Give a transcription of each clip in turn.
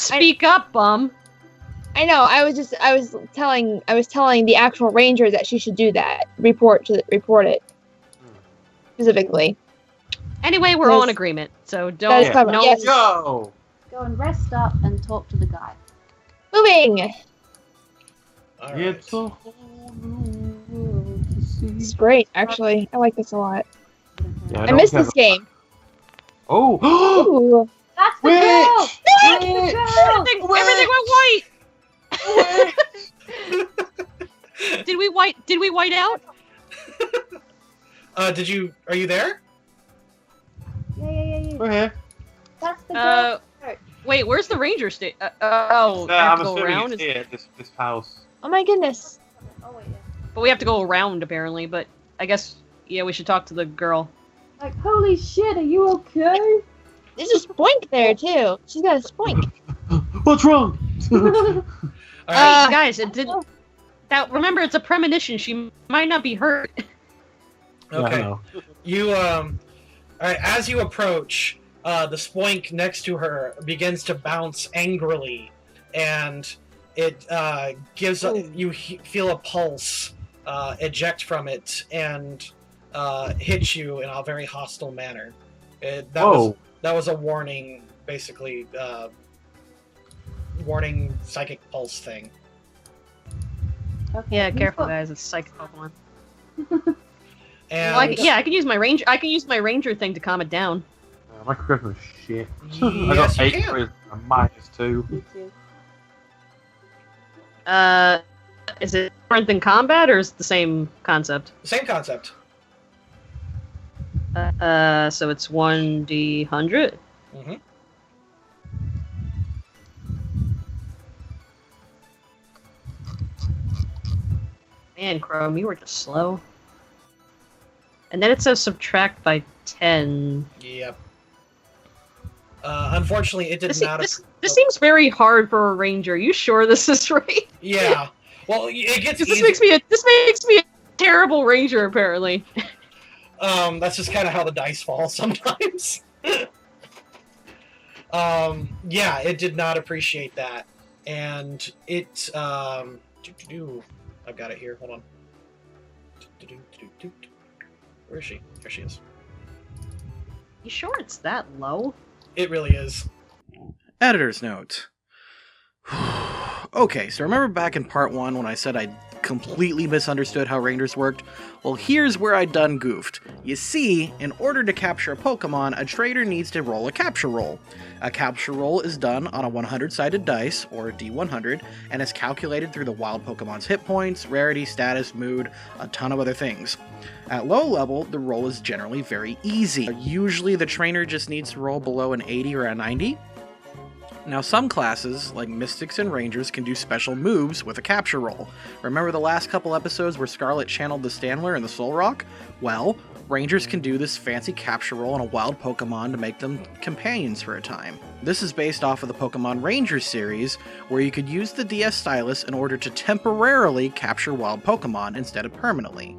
Speak up, bum. I know. I was telling the actual ranger that she should do that. Report it specifically. Anyway, we're all in agreement, so don't. That is covered. No. Yes. Go. Go and rest up and talk to the guy. Moving. All right. It's a whole new world to see. It's great, actually. I like this a lot. Yeah, I missed this game. Oh! Ooh. That's the girl! That's the girl! Everything went white. Did we white out? Are you there? Yeah. Go ahead. That's the girl. Wait, where's the ranger state? Oh, we have I'm to go assuming around. it's here, this house. Oh my goodness. Oh, wait, yeah. But we have to go around apparently. But I guess we should talk to the girl. Like, holy shit, are you okay? There's a spoink there too. She's got a spoink. What's wrong? All right. Guys, it did. That remember, it's a premonition. She might not be hurt. Okay. No. You all right, as you approach, the spoink next to her begins to bounce angrily, and it gives you feel a pulse eject from it and hit you in a very hostile manner. That was a warning, basically, warning psychic pulse thing. Okay, Yeah, careful, guys. It's psychic Pokemon. And Well, I can use my range. I can use my ranger thing to calm it down. My charisma is shit. Yes, I got you 8 can. charisma and -2. Me too. Is it different than combat, or is it the same concept? Same concept. So it's 1d100. Mm-hmm. Man, Chrome, you were just slow. And then it says subtract by 10. Yep. Unfortunately, it did not. This seems very hard for a ranger. Are you sure this is right? Yeah. Well, it gets. This makes me a terrible ranger, apparently. That's just kind of how the dice fall sometimes. Yeah, it did not appreciate that, and it. I've got it here. Hold on. Where is she? There she is. You sure it's that low? It really is. Editor's note. Okay, so remember back in part 1 when I said I completely misunderstood how Rangers worked? Well, here's where I done goofed. You see, in order to capture a Pokemon, a trainer needs to roll a capture roll. A capture roll is done on a 100-sided dice, or D100, and is calculated through the wild Pokemon's hit points, rarity, status, mood, a ton of other things. At low level, the roll is generally very easy. Usually the trainer just needs to roll below an 80 or a 90. Now some classes, like Mystics and Rangers, can do special moves with a capture roll. Remember the last couple episodes where Scarlet channeled the Stanler and the Soul Rock? Well, Rangers can do this fancy capture roll on a wild Pokemon to make them companions for a time. This is based off of the Pokemon Rangers series, where you could use the DS Stylus in order to temporarily capture wild Pokemon instead of permanently.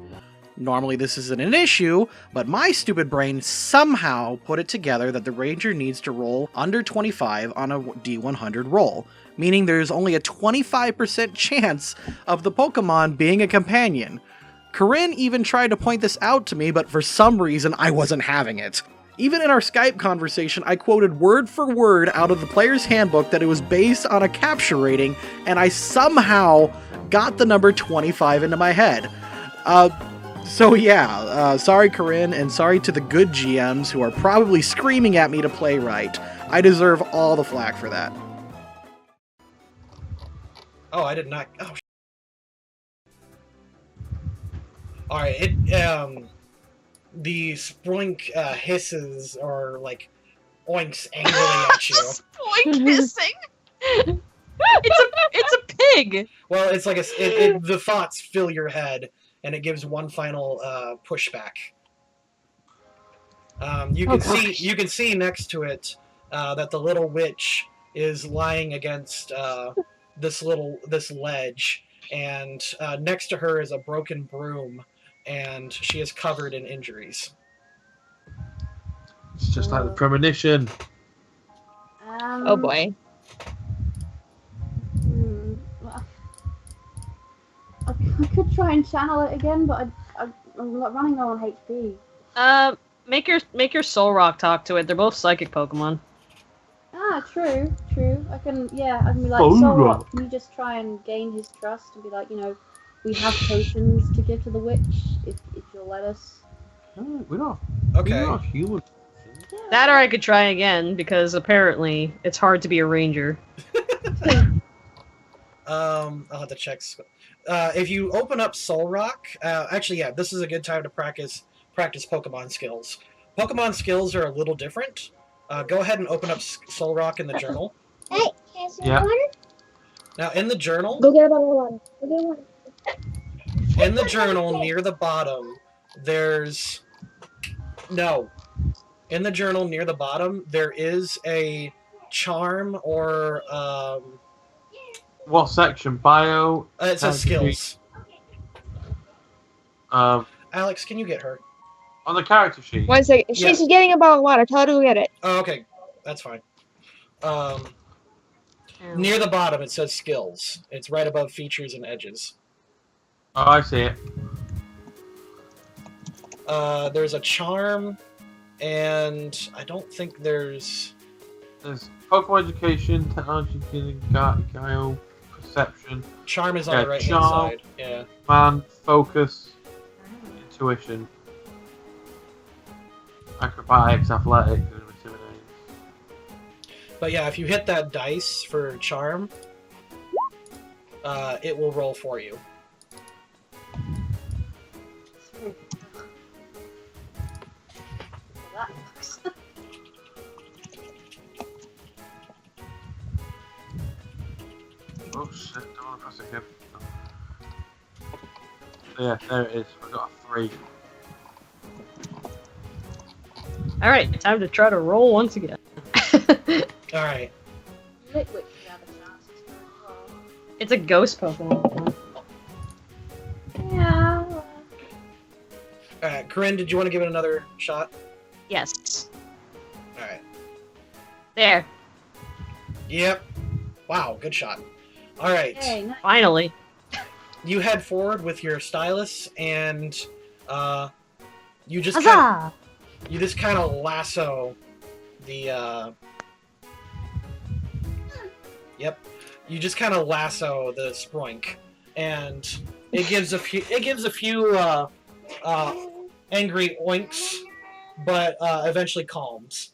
Normally this isn't an issue, but my stupid brain somehow put it together that the Ranger needs to roll under 25 on a D100 roll, meaning there's only a 25% chance of the Pokemon being a companion. Corinne even tried to point this out to me, but for some reason I wasn't having it. Even in our Skype conversation, I quoted word for word out of the player's handbook that it was based on a capture rating, and I somehow got the number 25 into my head. So yeah, sorry Corinne, and sorry to the good GMs who are probably screaming at me to play right. I deserve all the flack for that. Oh, I did not. Oh. All right. The Sproink hisses or like oinks angrily at you. Spoink hissing. It's a pig. Well, it's like the thoughts fill your head, and it gives one final pushback. You can see next to it that the little witch is lying against this ledge, and next to her is a broken broom, and she is covered in injuries. It's just like the premonition. Oh boy. I could try and channel it again, but I'm running low on HP. Make your Soul Rock talk to it. They're both psychic Pokemon. Ah, true. I can be like, Oh, Soul right. Rock, can you just try and gain his trust and be like, we have potions to give to the witch if you'll let us. No, we're not. Okay. We're not human. Yeah. That or I could try again because apparently it's hard to be a ranger. I'll have to check. If you open up Soul Rock, actually, yeah, this is a good time to practice Pokemon skills. Pokemon skills are a little different. Go ahead and open up Soul Rock in the journal. Hey, can I see Yeah. water? Now, in the journal, Go get a bottle of water. Go get water. in the journal near the bottom, there's in the journal near the bottom, there is a charm or What section? Bio. it says skills. Alex, can you get her? On the character sheet. 1 second. Yeah. She's getting a bottle of water. Tell her to go get it. Oh, okay, that's fine. Near the bottom, it says skills. It's right above features and edges. Oh, I see it. There's a charm, and I don't think there's. There's Pokemon Education, Technology, Healing, Guile, Perception, Charm is on Yeah, the right hand charm. side. Yeah. Man, Focus, Intuition, Acrobatics, Athletics, and Intimidation. But yeah, if you hit that dice for charm, it will roll for you. That looks. Oh shit, don't want to press it again. Yeah, there it is. We got a 3. Alright, time to try to roll once again. All right. Litwick should have a chance as well. It's a ghost Pokemon. Yeah. All right, Corinne, did you want to give it another shot? Yes. All right. There. Yep. Wow, good shot. All right. Hey, nice. Finally. You head forward with your stylus, and you just kinda, Huzzah! lasso the. Yep. You just kind of lasso the Sproink, and it gives a few. It gives a few angry oinks, but eventually calms.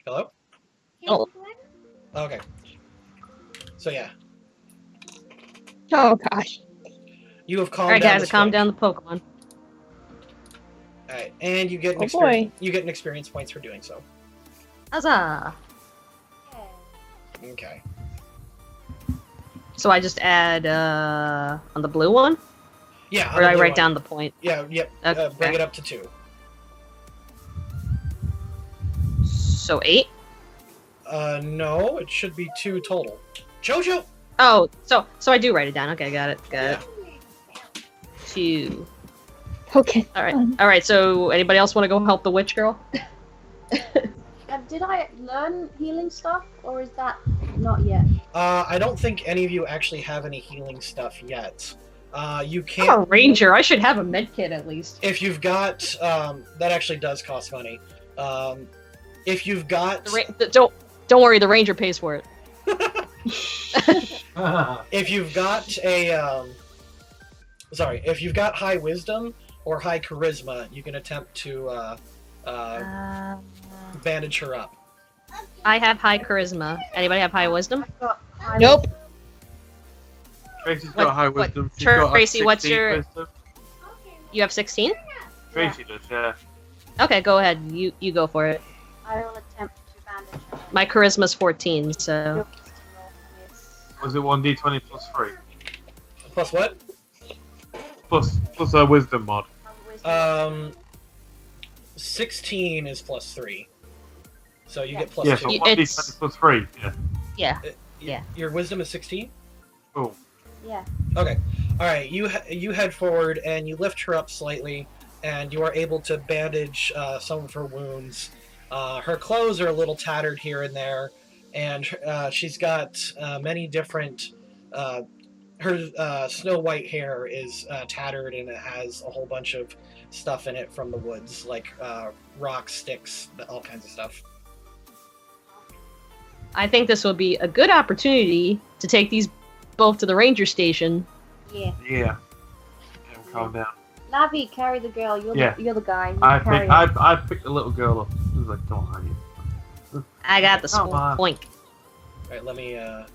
Hello. Oh. Okay. So yeah, Oh gosh. you have calmed Alright down. guys, the calm Sproink. down the Pokemon. Alright, and you get an Oh, experience. boy. You get an experience points for doing so. Huzzah! Okay. So I just add on the blue one? Yeah. Or do I on the write one. down the point? Yeah. Yep. Okay. Bring it up to 2. So 8? No, it should be 2 total. Jojo. Oh, so I do write it down. Okay, got it. Got it. 2. Okay. Alright, so anybody else want to go help the witch girl? Did I learn healing stuff, or is that not yet? I don't think any of you actually have any healing stuff yet. You I'm a can't. ranger. I should have a med kit at least. If you've got, that actually does cost money. If you've got, Don't worry, the ranger pays for it. if you've got a, if you've got high wisdom or high charisma, you can attempt to bandage her up. I have high charisma. Anybody have high wisdom? I've got high Nope. Tracy's got What- high what- wisdom. She's Tracy, got like what's 16 your- wisdom. You have 16? Tracy does, yeah. Okay, go ahead. You go for it. I will attempt to bandage her. My charisma's 14, so You'll just roll for this. Was it 1d20 plus 3? Plus what? Plus a wisdom mod. Have wisdom. 16 is plus 3. So you get plus Yeah, 2. so You- 1d20 it's- plus 3. Yeah. yeah. Y- yeah. Your wisdom is 16? Cool. Yeah. Okay. Alright, you head forward and you lift her up slightly, and you are able to bandage some of her wounds. Her clothes are a little tattered here and there, and she's got many different. Her snow white hair is tattered, and it has a whole bunch of stuff in it from the woods, like rocks, sticks, all kinds of stuff. I think this will be a good opportunity to take these both to the ranger station. Yeah. Yeah. Calm down. Lavi, carry the girl. You're Yeah. you're the guy. You I carry picked, her. I picked the little girl up. She was like, come on, honey. I got the Come on. spoink. Alright, let me. Alright,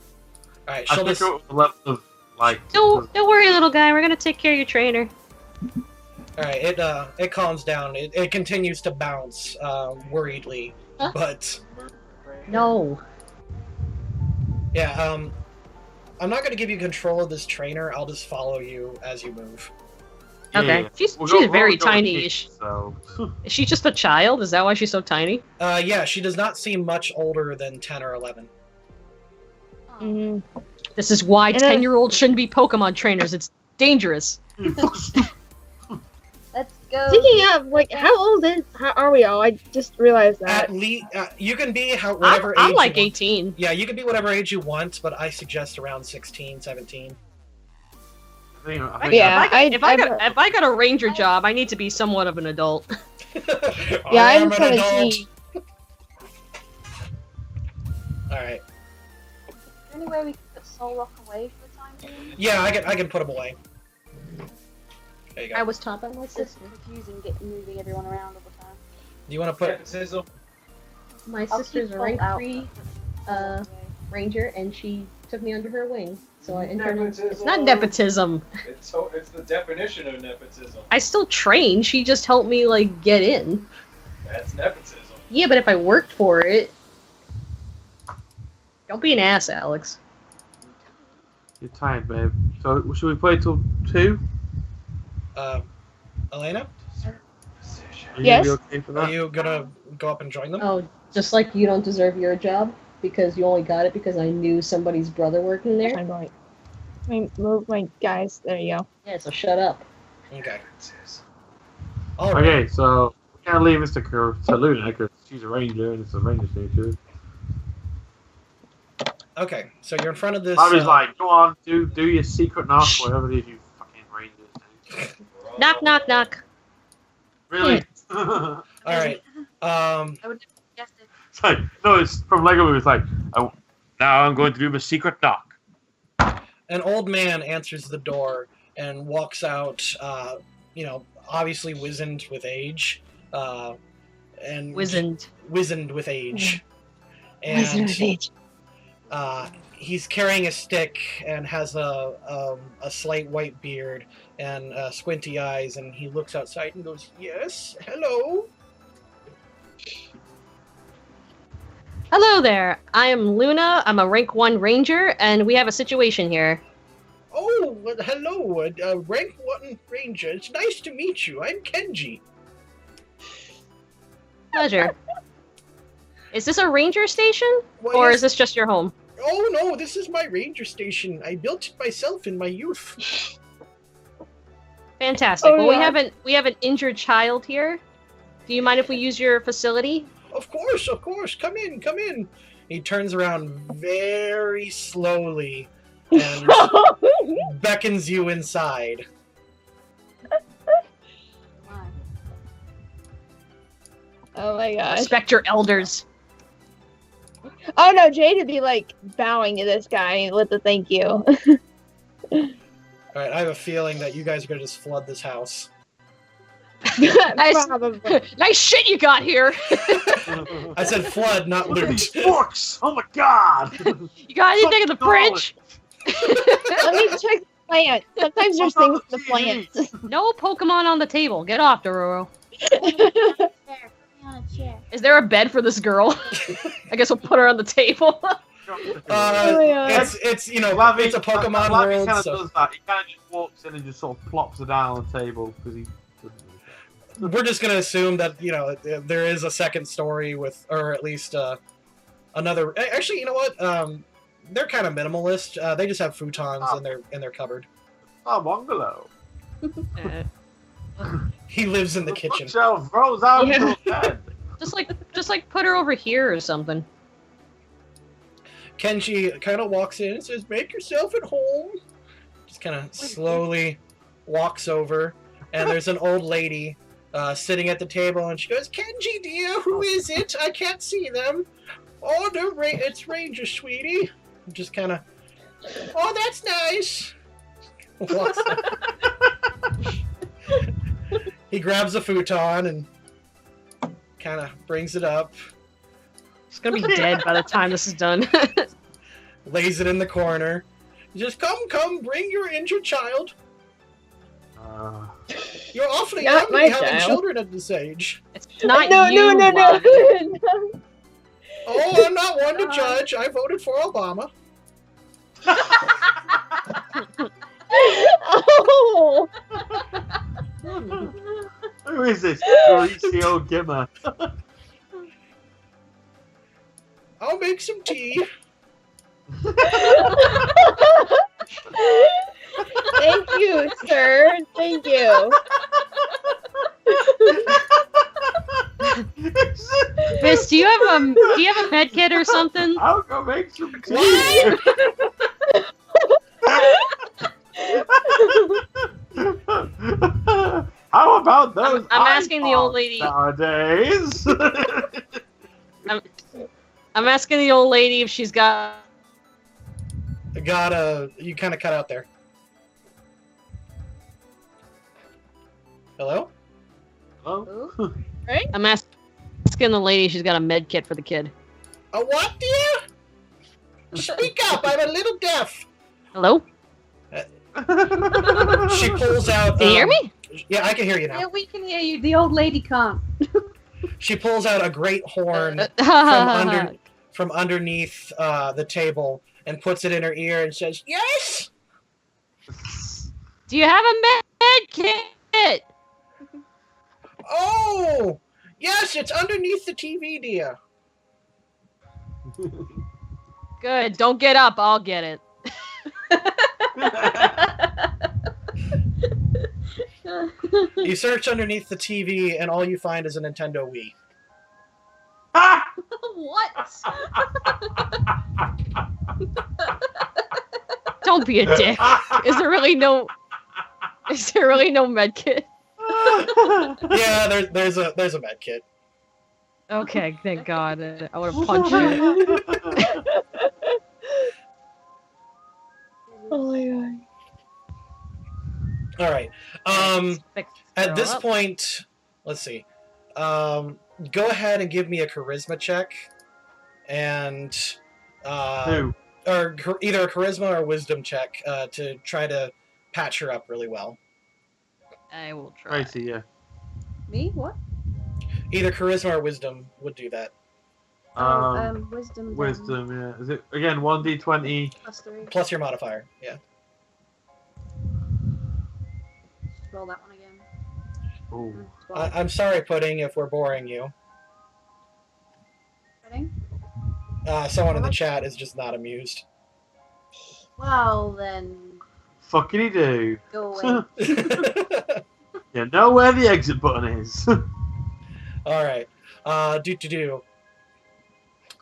I she'll think just. it was the level of, like... Don't worry, little guy. We're gonna take care of your trainer. Alright, it calms down. It continues to bounce worriedly, Huh? but No. yeah. I'm not gonna give you control of this trainer. I'll just follow you as you move. Okay. Yeah. She's We'll very go tiny-ish. So... Is she just a child? Is that why she's so tiny? Yeah, she does not seem much older than 10 or 11. Mhm. This is why And then- 10-year-olds shouldn't be Pokemon trainers. It's dangerous. Let's go. Speaking of, like, how are we all? I just realized that. At least you can be whatever I'm age like you want. 18. Yeah, you can be whatever age you want, but I suggest around 16, 17. Yeah, If I got a ranger job, I need to be somewhat of an adult. Yeah, I I'm am an adult. 17. Alright. Is there any way we can put Soul Rock away for the time being? Yeah, I can put them away. There you go. I was taught by my It's just sister. confusing moving everyone around all the time. Do you want to put... Sizzle. My I'll sister's keep a rank Soul out, 3 but put Soul uh, away. ranger, and she took me under her wing. So I interned. Nepotism. It's not nepotism. It's the definition of nepotism. I still train. She just helped me like get in. That's nepotism. Yeah, but if I worked for it, don't be an ass, Alex. You're tired, babe. So, should we play till 2? Elena? Are you Yes. gonna be okay for Are that? you gonna go up and join them? Oh, just like you don't deserve your job because you only got it because I knew somebody's brother working there. I'm going. Let me move my guys. There you go. Yeah, so shut up. Okay. Alright. Okay, so we can't leave Mr. Kerr to Luna because she's a ranger and it's a ranger station. Okay, so you're in front of this... Bobby's like, go on, do your secret knock, whatever it is you fucking rangers do. Knock, knock, knock. Really? Alright. I would never suggest it. It's like, no, it's from Lego Movie. It's like, oh, now I'm going to do my secret knock. An old man answers the door and walks out, obviously wizened with age. And Wizened. Wizened with age. Wizard And of Age. he's carrying a stick and has a slight white beard and squinty eyes, and he looks outside and goes, "Yes, hello." Hello there. I am Luna. I'm a rank 1 ranger, and we have a situation here. Oh, well, hello, rank 1 ranger. It's nice to meet you. I'm Kenji. Pleasure. Is this a ranger station, Well, or yes- is this just your home? Oh no, this is my ranger station. I built it myself in my youth. Fantastic. Oh, well, yeah. we have an injured child here. Do you mind if we use your facility? Of course. Come in. He turns around very slowly and beckons you inside. Why? Oh my gosh. Respect your elders. Oh no, Jade would be like bowing to this guy with the thank you. Alright, I have a feeling that you guys are gonna just flood this house. Nice. Probably. Nice shit you got here. I said flood, not Look at loot. these books! Oh my god! You got anything in the fridge? Let me check the plant. Sometimes there's things in the plants. No Pokemon on the table. Get off, Dororo. Chair. Put me on a chair. Is there a bed for this girl? I guess we'll put her on the table. Oh my God. It's it's a Pokemon Lavi world, kind of so does that. He kind of just walks in and just sort of plops her down on the table because he doesn't really care. we're just gonna assume that there is a second story with, or at least another. Actually, you know what? They're kind of minimalist. They just have futons in their cupboard. Oh, bungalow. He lives in the kitchen. Bookshelf rolls out Yeah. into a bed. Just like put her over here or something. Kenji kind of walks in and says, "Make yourself at home." Just kind of slowly walks over, and there's an old lady sitting at the table, and she goes, "Kenji, dear, who is it? I can't see them." "Oh, it's Ranger, sweetie." Just kind of, "Oh, that's nice." Walks He grabs a futon and kind of brings it up. It's gonna be dead by the time this is done. Lays it in the corner. Just come, bring your injured child. You're awfully young Not to my be having child. children at this age. It's not No, you. no. Wyatt. Oh, I'm not one to judge. I voted for Obama. Oh! Who is this greasy old gimmer? I'll make some tea. Thank you, sir. Thank you. Miss, do you have a med kit or something? I'll go make some tea. How about those? I'm asking the old lady- nowadays. I'm asking the old lady if she's got. You kind of cut out there. Hello? Oh. I'm asking the lady if she's got a med kit for the kid. A what, dear? Speak up. I'm a little deaf. Hello? She pulls out. Can you hear me? Yeah, I can hear you now. Yeah, we can hear you. The old lady can't. She pulls out a great horn from underneath the table and puts it in her ear and says, "Yes." Do you have a med kit? Oh, yes, it's underneath the TV, dear. Good. Don't get up. I'll get it. You search underneath the TV, and all you find is a Nintendo Wii. What? Don't be a dick. Is there really no med kit? Yeah, there's a med kit. Okay, thank God. I would have punched you. Oh my god. All right. Fix At this up. point, let's see. Go ahead and give me a charisma check, and Who? or either a charisma or wisdom check to try to patch her up really well. I will try. Tracy, yeah. Me? What? Either charisma or wisdom would do that. Wisdom. then. Wisdom, yeah. Is it again 1d20? +3. Plus your modifier. Yeah. Just roll that one again. Ooh. 12. I'm sorry, Pudding, if we're boring you. Ready? Someone in the chat is just not amused. Well then, Fuckity do. go away. You know where the exit button is. All right. All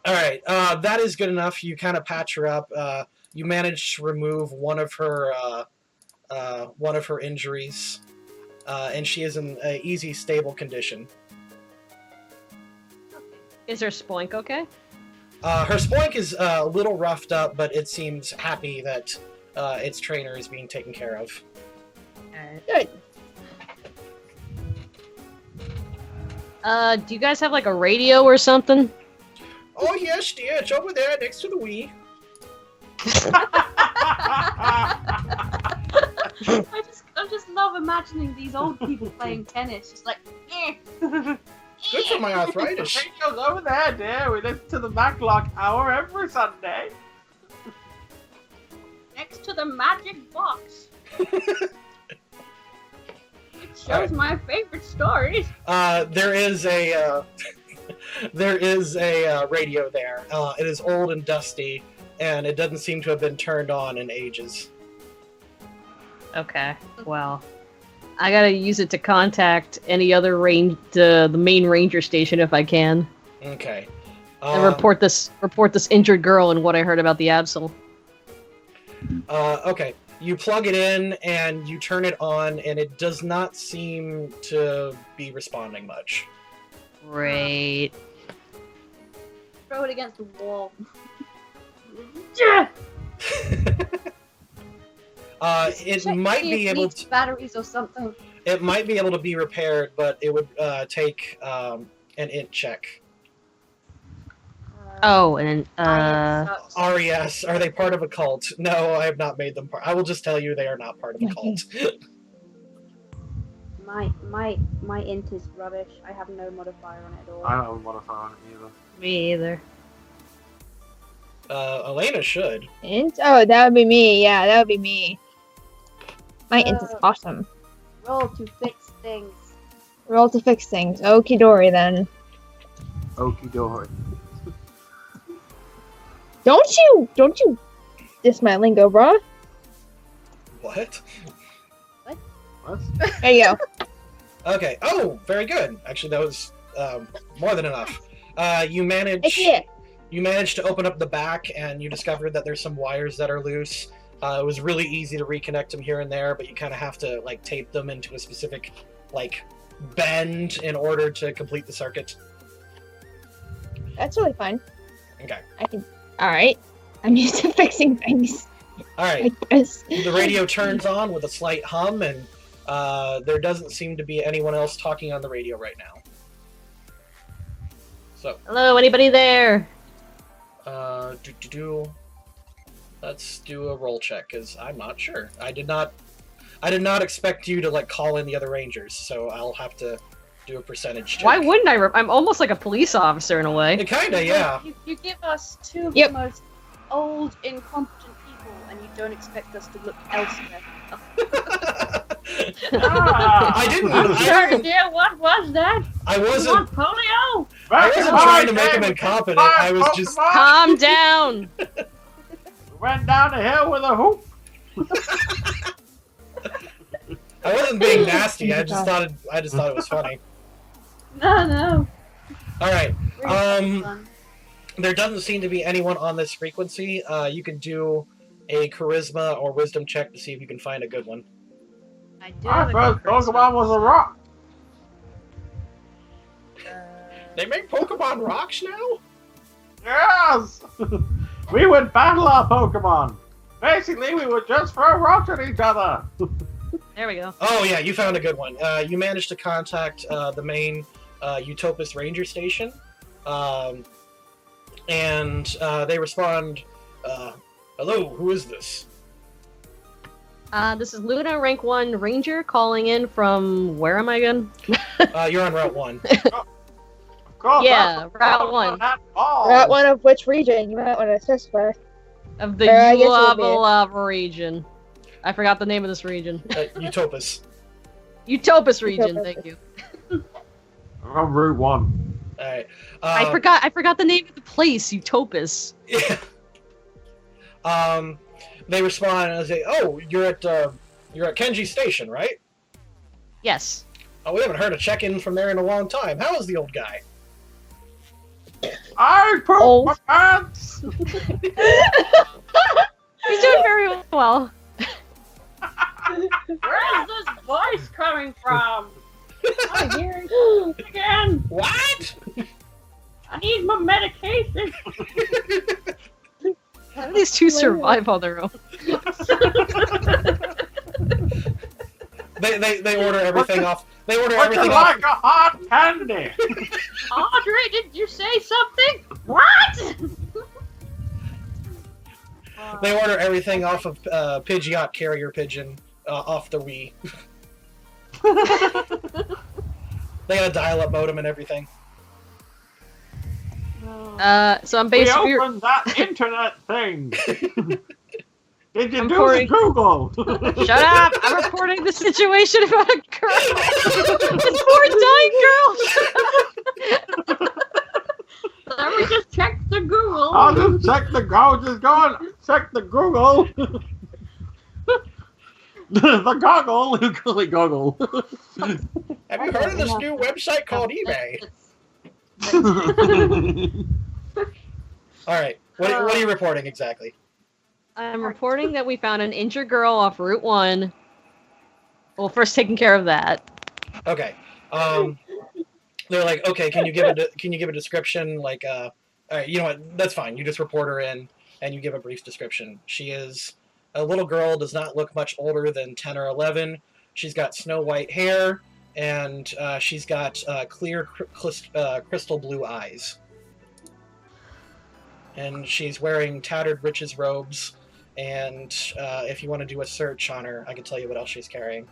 right. That is good enough. You kind of patch her up. You manage to remove one of her injuries, and she is in an easy, stable condition. Is her spoink okay? Her spoink is a little roughed up, but it seems happy that its trainer is being taken care of. Good. Do you guys have like a radio or something? Oh yes, dear. It's over there next to the Wii. I just love imagining these old people playing tennis, just like, eh. Good for my arthritis. Radio's over there, dear. We listen to the Maclock Hour every Sunday. Next to the magic box. It shows my favorite stories. There is a there is a radio there. It is old and dusty, and it doesn't seem to have been turned on in ages. Okay. Well, I gotta use it to contact any other the main ranger station if I can. Okay. And report this injured girl and what I heard about the Absol. Okay. You plug it in and you turn it on, and it does not seem to be responding much. Great. Throw it against the wall. Yeah. It Check might see if be it able needs to. batteries or something. It might be able to be repaired, but it would take an int check. Oh, and Sucks. RES, are they part of a cult? No, I have not made them part. I will just tell you they are not part of a cult. My int is rubbish. I have no modifier on it at all. I don't have a modifier on it either. me either. Elena should. Int? Oh, that would be me. Yeah, that would be me. My int is awesome. Roll to fix things. Roll to fix things. Okie dory then. Okie dory. Don't you diss my lingo, bruh. What? What? There you go. Okay. Oh, very good. Actually, that was more than enough. You managed. Yeah. You managed to open up the back, and you discovered that there's some wires that are loose. It was really easy to reconnect them here and there, but you kind of have to like tape them into a specific like bend in order to complete the circuit. That's really fine. Okay. Alright. I'm used to fixing things. All I right. guess. The radio turns on with a slight hum, and there doesn't seem to be anyone else talking on the radio right now. So, Hello, anybody there? let's do a roll check, because I'm not sure. I did not expect you to like call in the other rangers, so I'll have to do a percentage check. Why wouldn't I? I'm almost like a police officer in a way. Kinda, yeah. You give us two of Yep. the most old, incompetent people, and you don't expect us to look elsewhere. I didn't. What was that? I wasn't. Polio? I wasn't trying to make him incompetent. I was just. Calm down. Went down the hill with a hoop. I wasn't being nasty. I just thought it was funny. No. All right. Really fun. There doesn't seem to be anyone on this frequency. You can do a charisma or wisdom check to see if you can find a good one. I do My have a first good charisma. Pokemon was a rock. They make Pokemon rocks now? Yes! We would battle our Pokemon. Basically, we would just throw rocks at each other. There we go. Oh yeah, you found a good one. You managed to contact the main Utopus Ranger Station, and they respond, "Hello, who is this?" This is Luna, rank 1 ranger, calling in from where am I again? You're on Route 1. Of course, Yeah, that's Route 1 that ball. Route one of which region? You might want to specify. of the I guess it would be- Lava region. I forgot the name of this region. Utopus. Utopus region. Utopus. Thank you. From Route 1. All right. I forgot the name of the place. Utopus. Yeah. They respond and say, "Oh, you're at Kenji Station, right? Yes. Oh, we haven't heard a check-in from there in a long time. How is the old guy?" I pooped Oh. my pants! He's doing very well. Where's this voice coming from? I hear it again. What? I need my medication. How do these two survive on their own? They order everything off. They order Would everything you off. like a hard candy? Audrey, did you say something? What? They order everything off of Pidgeot Carrier Pigeon off the Wii. They got a dial-up modem and everything. So I'm We basically opened that internet thing. Did you I'm do pouring- the Google? shut up. I'm reporting the situation about a girl. This poor dying girl. Let me just check the Google. I'll just check the gouges going. Check the Google. The goggle. Googly goggle. Have you heard of this new website called eBay? All right. What are you reporting exactly? I'm reporting that we found an injured girl off Route 1. Well, first taking care of that. Okay. They're like, okay, can you give a description? Like, all right, you know what? That's fine. You just report her in, and you give a brief description. She is a little girl, does not look much older than 10 or 11. She's got snow white hair, and she's got clear crystal blue eyes. And she's wearing tattered witch's robes. And if you want to do a search on her, I can tell you what else she's carrying.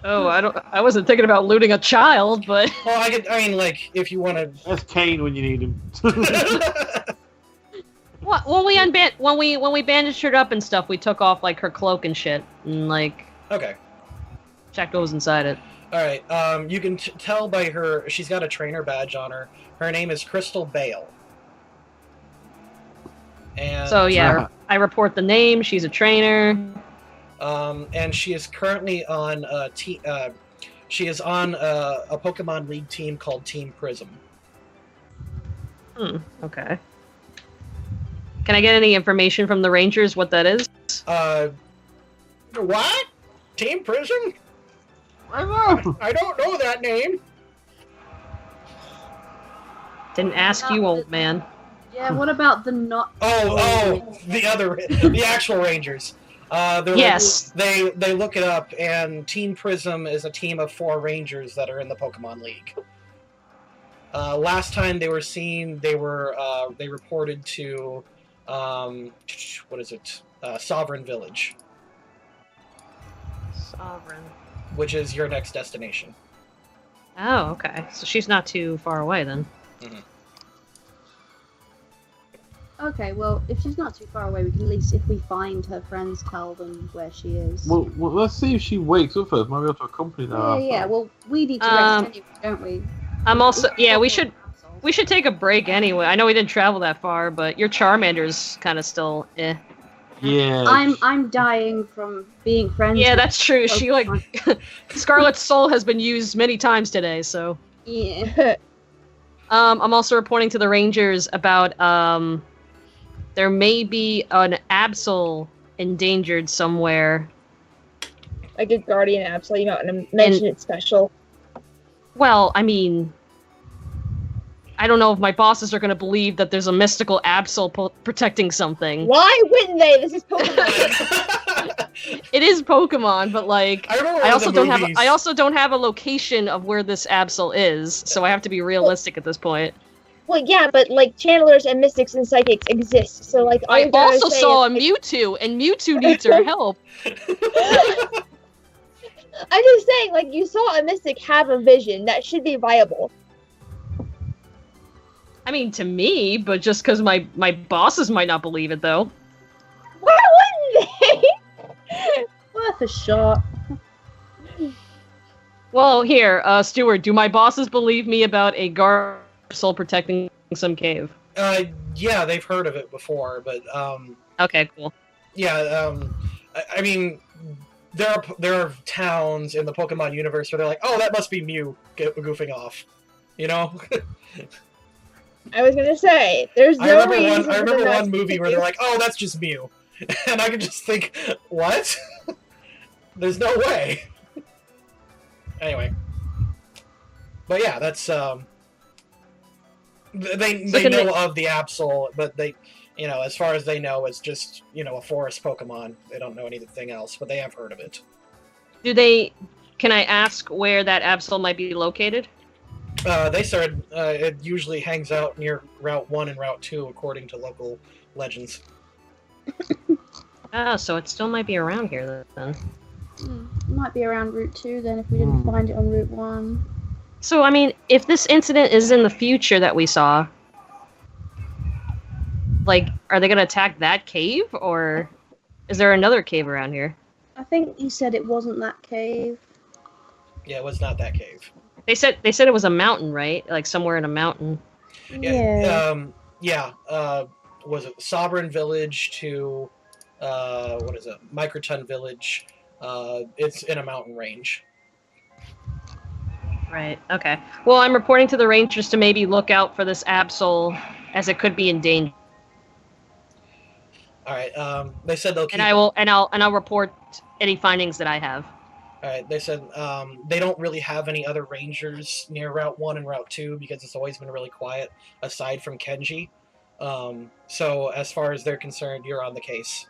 Oh, I wasn't thinking about looting a child, but Well, I mean, like, if you want to. That's Kane when you need him. when we bandaged her up and stuff, we took off like her cloak and shit, and like Okay. checked what was inside it. All right. You can tell by her. She's got a trainer badge on her. Her name is Crystal Bale. And So yeah, I report the name. She's a trainer. And she is currently on a Pokemon League team called Team Prism. Okay. Can I get any information from the Rangers what that is? What? Team Prism? I know. I don't know that name. Didn't ask you, old man. Yeah, what about the not? The actual Rangers. Yes. They look it up, and Team Prism is a team of 4 Rangers that are in the Pokemon League. Last time they were seen, they reported to Sovereign Village, Sovereign. which is your next destination. Oh, okay. So she's not too far away then. Okay, well, if she's not too far away, we can at least, if we find her friends, tell them where she is. Well, let's see if she wakes up first. Might be able to accompany her. Yeah. Well, we need to rest anyway, don't we? I'm also we should take a break anyway. I know we didn't travel that far, but your Charmander's kind of still eh. Yeah. I'm dying from being friends. Yeah, with that's true. She Pokemon. Scarlet's soul has been used many times today, so. Yeah. I'm also reporting to the Rangers about there may be an Absol endangered somewhere. Like a guardian Absol, you know, and mention it special. Well, I mean, I don't know if my bosses are going to believe that there's a mystical Absol protecting something. Why wouldn't they? This is Pokemon. It is Pokemon, but like I also don't have a location of where this Absol is, so I have to be realistic at this point. Well, yeah, but like channelers and mystics and psychics exist, so like all I you gotta also say saw a is, like, Mewtwo, and Mewtwo needs our help. I'm just saying, like, you saw a mystic have a vision that should be viable. I mean, to me, but just because my bosses might not believe it, though. Why wouldn't they? Worth a shot. Well, here, Stuart, do my bosses believe me about a Garcelle protecting some cave? Yeah, they've heard of it before, but Okay, cool. yeah, I mean, there are towns in the Pokemon universe where they're like, oh, that must be Mew goofing off, you know? I was gonna say, there's no reason. I remember one movie where they're like, oh, that's just Mew, and I could just think, what? There's no way. Anyway, but yeah, that's they know of the Absol, but they, you know, as far as they know, it's just, you know, a forest Pokemon. They don't know anything else, but they have heard of it. Can I ask where that Absol might be located? They said it usually hangs out near Route 1 and Route 2, according to local legends. Oh, so it still might be around here then. Might be around Route 2 then if we didn't find it on Route 1. So, I mean, if this incident is in the future that we saw, like, are they going to attack that cave, or is there another cave around here? I think you said it wasn't that cave. Yeah, it was not that cave. They said it was a mountain, right? Like somewhere in a mountain. Yeah. Was it Sovereign Village to what is it? Microton Village. It's in a mountain range. Right. Okay. Well, I'm reporting to the rangers to maybe look out for this Absol, as it could be in danger. All right. They said they'll keep. And I'll report any findings that I have. All right. They said they don't really have any other rangers near Route 1 and Route 2 because it's always been really quiet, aside from Kenji. So as far as they're concerned, you're on the case.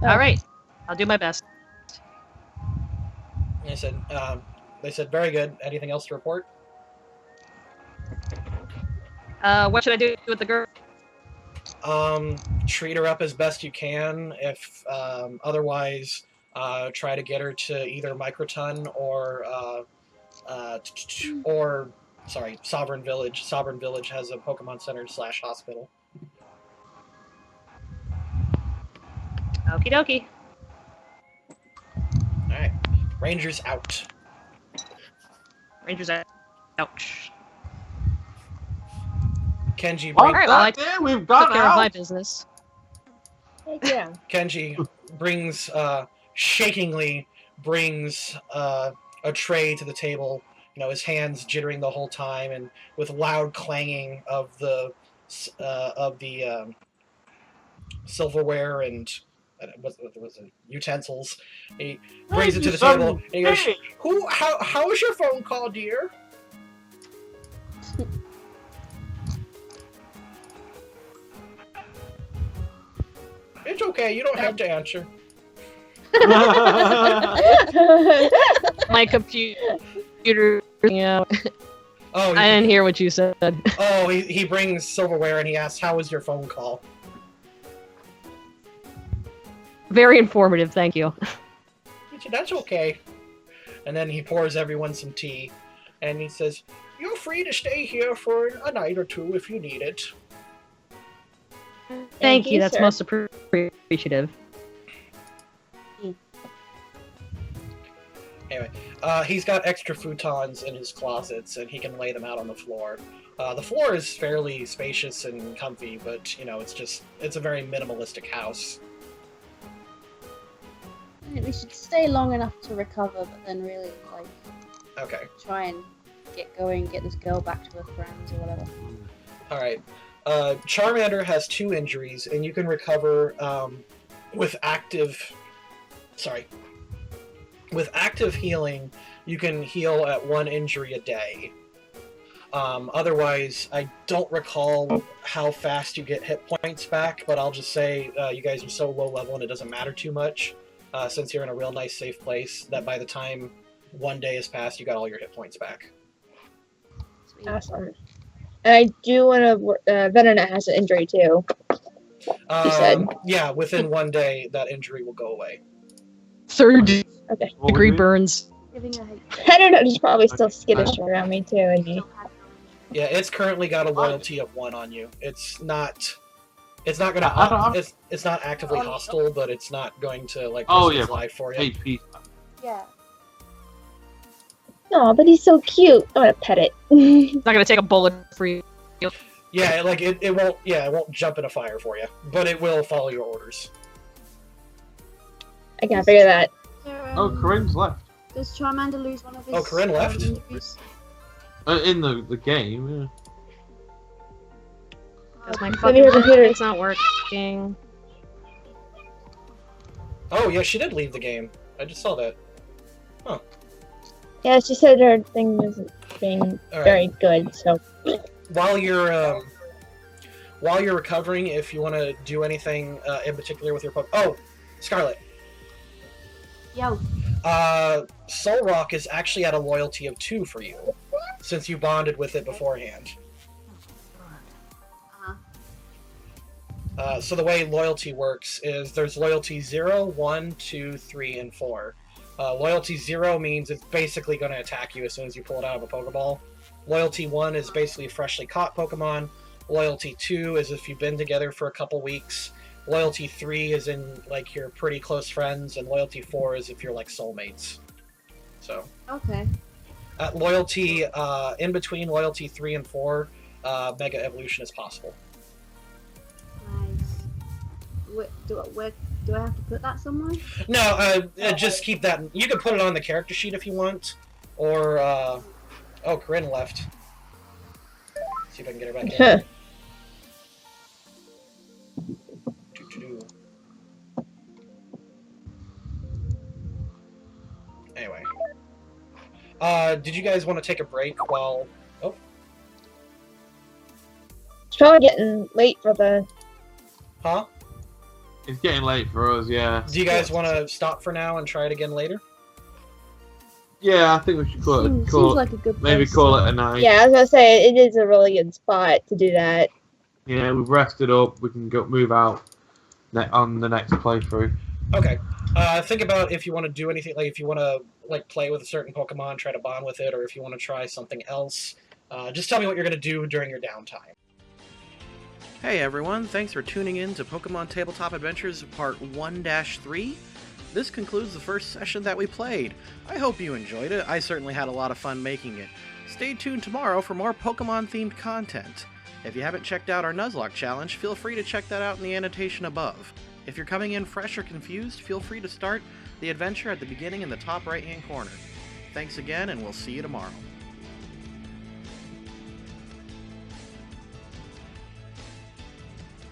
All right. I'll do my best. They said very good. Anything else to report? What should I do with the girl? Treat her up as best you can. If otherwise, try to get her to either Microton or Sovereign Village. Sovereign Village has a Pokemon Center / hospital. Okie dokie. All right, Rangers out. Rangers out. Ouch. Kenji, What? All right, well, I That's it? We've took gone care of my out? business. Yeah. Kenji brings, shakingly brings a tray to the table. You know, his hands jittering the whole time, and with loud clanging of the silverware and what was it, utensils. He brings it to the table. And he goes, How was your phone call, dear? It's okay. You don't have to answer. My computer. Yeah. Oh, I didn't hear what you said. Oh, he brings silverware and he asks, "How was your phone call?" Very informative, thank you. That's okay. And then he pours everyone some tea, and he says, "You're free to stay here for a night or two if you need it." Thank you, that's sir. most appreciative. Anyway, he's got extra futons in his closets, and he can lay them out on the floor. The floor is fairly spacious and comfy, but, you know, it's a very minimalistic house. I think we should stay long enough to recover, but then really, like, Okay. try and get going, get this girl back to her friends or whatever. Alright. Charmander has 2 injuries, and you can recover with active healing. You can heal at 1 injury a day. Otherwise, I don't recall how fast you get hit points back, but I'll just say you guys are so low level and it doesn't matter too much, since you're in a real nice safe place, that by the time 1 day has passed, you got all your hit points back. Sweet. Awesome. I do want to. Venonat has an injury too. You said. Yeah, within 1 day, that injury will go away. 3rd Okay. What degree would be- burns. Giving her hate. I don't know. He's probably still skittish around me too, isn't he? Yeah, it's currently got a loyalty of 1 on you. It's not I gonna. don't- It's not actively hostile, but it's not going to like Oh, risk its yeah. life for you. Hey, Pete. Yeah. No, but he's so cute. I want to pet it. It's not gonna take a bullet for you. Yeah, like it won't. Yeah, it won't jump in a fire for you, but it will follow your orders. I can't figure that. Oh, Corinne's left. Does Charmander lose one of his? Oh, Corinne left? injuries? In the game, yeah. Because my Let me fucking hear computer. it's not working. Oh yeah, she did leave the game. I just saw that. Yeah, she said her thing wasn't being All right. very good, so. While you're recovering, if you want to do anything in particular with your Oh, Scarlet. Yo. Solrock is actually at a loyalty of 2 for you, since you bonded with it beforehand. So the way loyalty works is there's loyalty 0, 1, 2, 3, and 4. Loyalty 0 means it's basically going to attack you as soon as you pull it out of a Pokeball. Loyalty 1 is basically freshly caught Pokemon. Loyalty 2 is if you've been together for a couple weeks. Loyalty 3 is in, like, you're pretty close friends. And Loyalty 4 is if you're, like, soulmates. So, Okay. at loyalty, in between Loyalty 3 and 4, Mega Evolution is possible. Nice. Where do I have to put that somewhere? No, just keep that. You can put it on the character sheet if you want. Or, oh, Corinne left. See if I can get her back in. Anyway. Did you guys want to take a break while... Oh. It's probably getting late for the... Huh? It's getting late for us, yeah. Do you guys want to stop for now and try it again later? Yeah, I think we should Seems like a good maybe place call to- it a night. Yeah, I was gonna say, it is a really good spot to do that. Yeah, we've rested up. We can move out on the next playthrough. Okay. Think about if you want to do anything, like if you want to like play with a certain Pokemon, try to bond with it, or if you want to try something else. Just tell me what you're going to do during your downtime. Hey everyone, thanks for tuning in to Pokemon Tabletop Adventures Part 1-3. This concludes the first session that we played. I hope you enjoyed it. I certainly had a lot of fun making it. Stay tuned tomorrow for more Pokemon-themed content. If you haven't checked out our Nuzlocke challenge, feel free to check that out in the annotation above. If you're coming in fresh or confused, feel free to start the adventure at the beginning in the top right-hand corner. Thanks again, and we'll see you tomorrow.